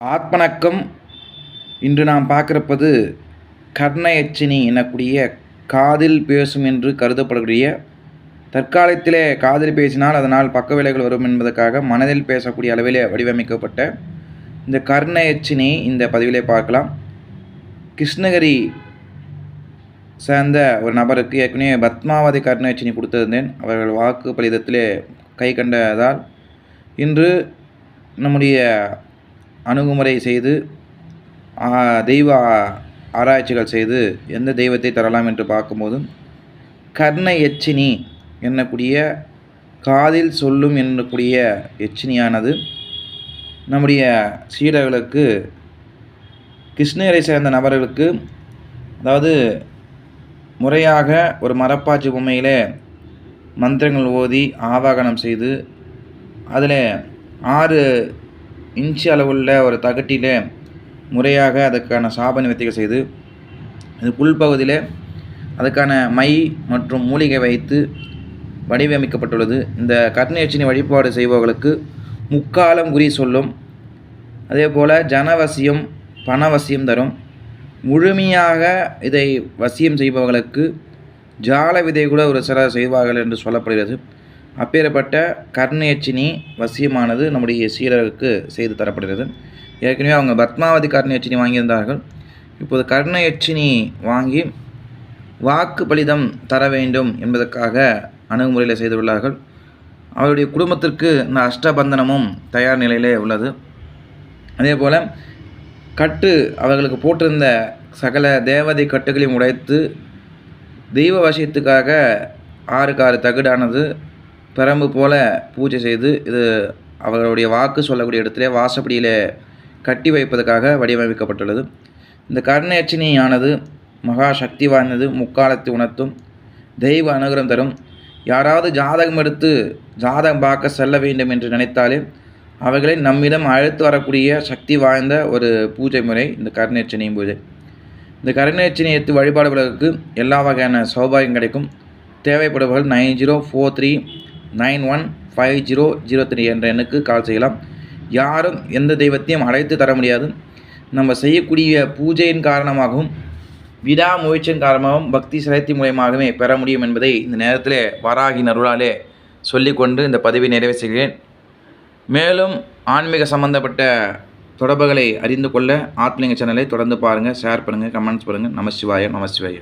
ஆத்மணக்கம். இன்று நாம் பார்க்கிறப்பது கர்ண எச்சினி எனக்கூடிய காதில் பேசும் என்று கருதப்படக்கூடிய தற்காலத்திலே காதில் பேசினால் அதனால் பக்க விளைவுகள் வரும் என்பதற்காக மனதில் பேசக்கூடிய அளவிலே வடிவமைக்கப்பட்ட இந்த கர்ண எச்சினி இந்த பதிவிலே பார்க்கலாம். கிருஷ்ணகிரி சேர்ந்த ஒரு நபருக்கு ஏற்கனவே பத்மாவதி கர்ண எச்சினி கொடுத்திருந்தேன். அவர்கள் வாக்கு பலிதத்திலே கை கண்டதால் இன்று நம்முடைய அணுகுமுறை செய்து தெய்வ ஆராய்ச்சிகள் செய்து எந்த தெய்வத்தை தரலாம் என்று பார்க்கும்போது கர்ண எச்சினி என்னக்கூடிய காதில் சொல்லும் என்னக்கூடிய எச்சினியானது நம்முடைய சீடர்களுக்கு கிருஷ்ணகிரை சேர்ந்த நபர்களுக்கு, அதாவது முறையாக ஒரு மரப்பாச்சி பொம்மையில் மந்திரங்கள் ஓதி ஆவாகனம் செய்து அதில் 6 இன்ச்சு அளவுள்ள ஒரு தகட்டிலே முறையாக அதுக்கான சாப நிவர்த்திகள் செய்து அது புல்பகுதியில் அதுக்கான மை மற்றும் மூலிகை வைத்து வடிவமைக்கப்பட்டுள்ளது. இந்த கர்ண எச்சினி வழிபாடு செய்பவர்களுக்கு முக்காலம் குறி சொல்லும். அதே போல் ஜனவசியம் பணவசியம் தரும். முழுமையாக இதை வசியம் செய்பவர்களுக்கு ஜால விதை கூட ஒரு சிலர் செய்வார்கள் என்று சொல்லப்படுகிறது. அப்பேற்பட்ட கர்ண எச்சினி வசியமானது நம்முடைய சீடருக்கு செய்து தரப்படுகிறது. ஏற்கனவே அவங்க பத்மாவதி கர்ண எச்சினி வாங்கியிருந்தார்கள். இப்போது கர்ண எச்சினி வாங்கி வாக்கு பலிதம் தர வேண்டும் என்பதற்காக அணுகுமுறையில் செய்துள்ளார்கள். அவருடைய குடும்பத்திற்கு இந்த அஷ்டபந்தனமும் தயார் நிலையிலே உள்ளது. அதே போல் கட்டு அவர்களுக்கு போட்டிருந்த சகல தேவதை கட்டுகளையும் உடைத்து தெய்வ வசியத்துக்காக 6க்கு 6 தகடானது பெரம்பு போல பூஜை செய்து இது அவர்களுடைய வாக்கு சொல்லக்கூடிய இடத்திலே வாசப்படியில் கட்டி வைப்பதற்காக வடிவமைக்கப்பட்டுள்ளது. இந்த கர்ண எச்சினியானது மகா சக்தி வாய்ந்தது, முக்காலத்தை உணர்த்தும், தெய்வ அனுகிரகம் தரும். யாராவது ஜாதகம் எடுத்து ஜாதகம் பார்க்க செல்ல வேண்டும் என்று நினைத்தாலே அவர்களை நம்மிடம் அழைத்து வரக்கூடிய சக்தி வாய்ந்த ஒரு பூஜை முறை இந்த கர்ண எச்சினியும் பூஜை. இந்த கர்ண எச்சினியை எடுத்து வழிபாடுகளுக்கு எல்லா வகையான சௌபாகியம் கிடைக்கும். தேவைப்படுபவர்கள் 9043915003 என்ற எண்ணுக்கு கால் செய்யலாம். யாரும் எந்த தெய்வத்தையும் அழைத்து தர முடியாது. நம்ம செய்யக்கூடிய பூஜையின் காரணமாகவும் விடாமுயற்சியின் காரணமாகவும் பக்தி சிரத்தை மூலமாகவே பெற முடியும் என்பதை இந்த நேரத்தில் வராகி அருளாலே சொல்லிக்கொண்டு இந்த பதிவை நிறைவு செய்கிறேன். மேலும் ஆன்மீக சம்பந்தப்பட்ட தொடர்புகளை அறிந்து கொள்ள ஆத்மலிங்க சேனலை தொடர்ந்து பாருங்கள், ஷேர் பண்ணுங்கள், கமெண்ட்ஸ் பண்ணுங்கள். நமசிவாய நமசிவாய.